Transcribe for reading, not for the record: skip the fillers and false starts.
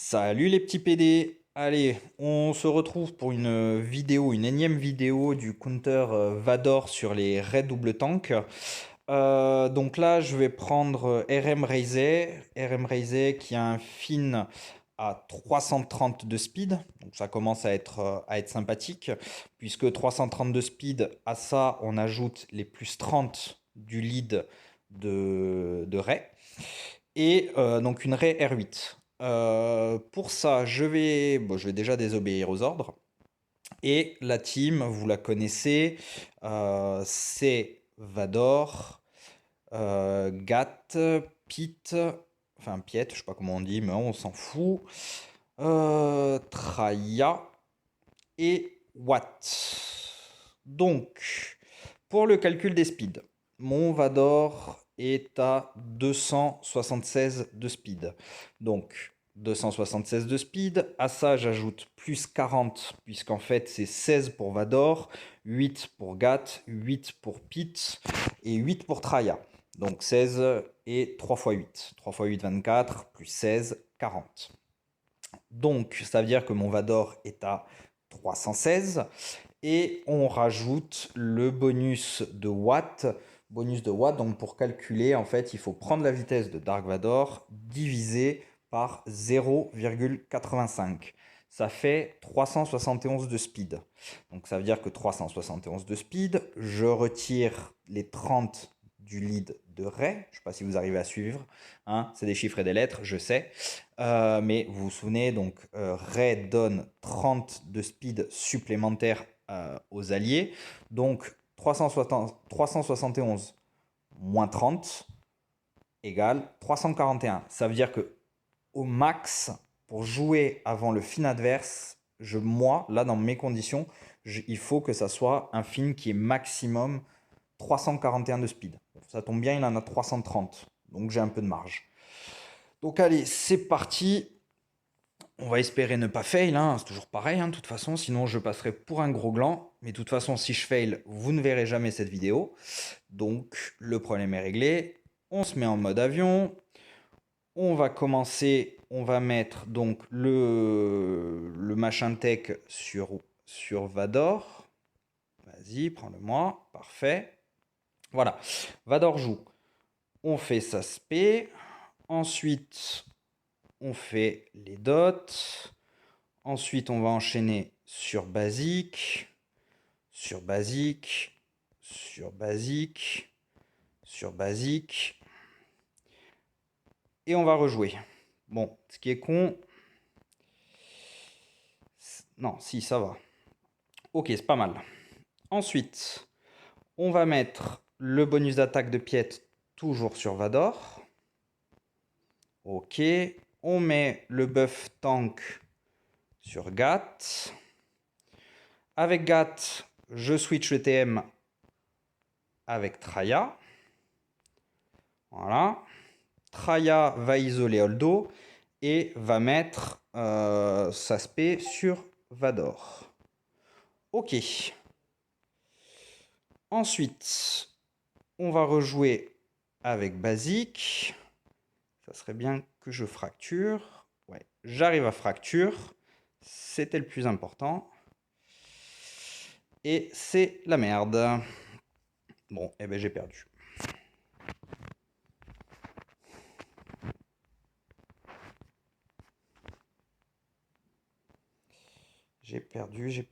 Salut les petits PD. Allez, on se retrouve pour une vidéo, une énième vidéo du counter Vador sur les raids double tank. Donc là, je vais prendre RM Raizé qui a un fin à 330 de speed. Donc ça commence à être sympathique, puisque 330 de speed, à ça, on ajoute les plus 30 du lead de Ray et donc une raie R8. Pour ça, je vais déjà désobéir aux ordres. Et la team, vous la connaissez, c'est Vador, Gat, Pit, enfin Piet, je sais pas comment on dit, mais on s'en fout. Traya et Watt. Donc, pour le calcul des speeds, mon Vador est à 276 de speed. Donc, 276 de speed. À ça, j'ajoute plus 40, puisqu'en fait, c'est 16 pour Vador, 8 pour Gat, 8 pour Pit et 8 pour Traya. Donc 16 et 3 x 8. 3 x 8, 24, plus 16, 40. Donc, ça veut dire que mon Vador est à 316. Et on rajoute le bonus de Watt. Bonus de Watt, donc pour calculer, en fait, il faut prendre la vitesse de Dark Vador divisé par 0,85. Ça fait 371 de speed. Donc ça veut dire que 371 de speed, je retire les 30 du lead de Ray. Je ne sais pas si vous arrivez à suivre, hein, c'est des chiffres et des lettres, je sais. Mais vous vous souvenez, donc Ray donne 30 de speed supplémentaire aux alliés. Donc 371 moins 30 égale 341. Ça veut dire que au max, pour jouer avant le fin adverse, moi, là dans mes conditions, il faut que ça soit un fin qui est maximum 341 de speed. Ça tombe bien, il en a 330. Donc j'ai un peu de marge. Donc allez, c'est parti. On va espérer ne pas fail, hein. C'est toujours pareil, hein, de toute façon, sinon je passerai pour un gros gland. Mais de toute façon, si je fail, vous ne verrez jamais cette vidéo. Donc le problème est réglé. On se met en mode avion. On va commencer, on va mettre donc le machin tech sur Vador. Vas-y, prends-le-moi. Parfait. Voilà. Vador joue. On fait sa spé. Ensuite, on fait les dots. Ensuite, on va enchaîner sur basique, sur basique, sur basique, sur basique. Et on va rejouer. Bon, ce qui est con. Non, si, ça va. Ok, c'est pas mal. Ensuite, on va mettre le bonus d'attaque de Piet toujours sur Vador. Ok. On met le buff tank sur Gat. Avec Gat, je switch le TM avec Traya. Voilà. Traya va isoler Holdo et va mettre sa spé sur Vador. Ok. Ensuite, on va rejouer avec Basique. Ça serait bien que je fracture. Ouais, j'arrive à fracture. C'était le plus important. Et c'est la merde. Bon, eh ben j'ai perdu. J'ai perdu.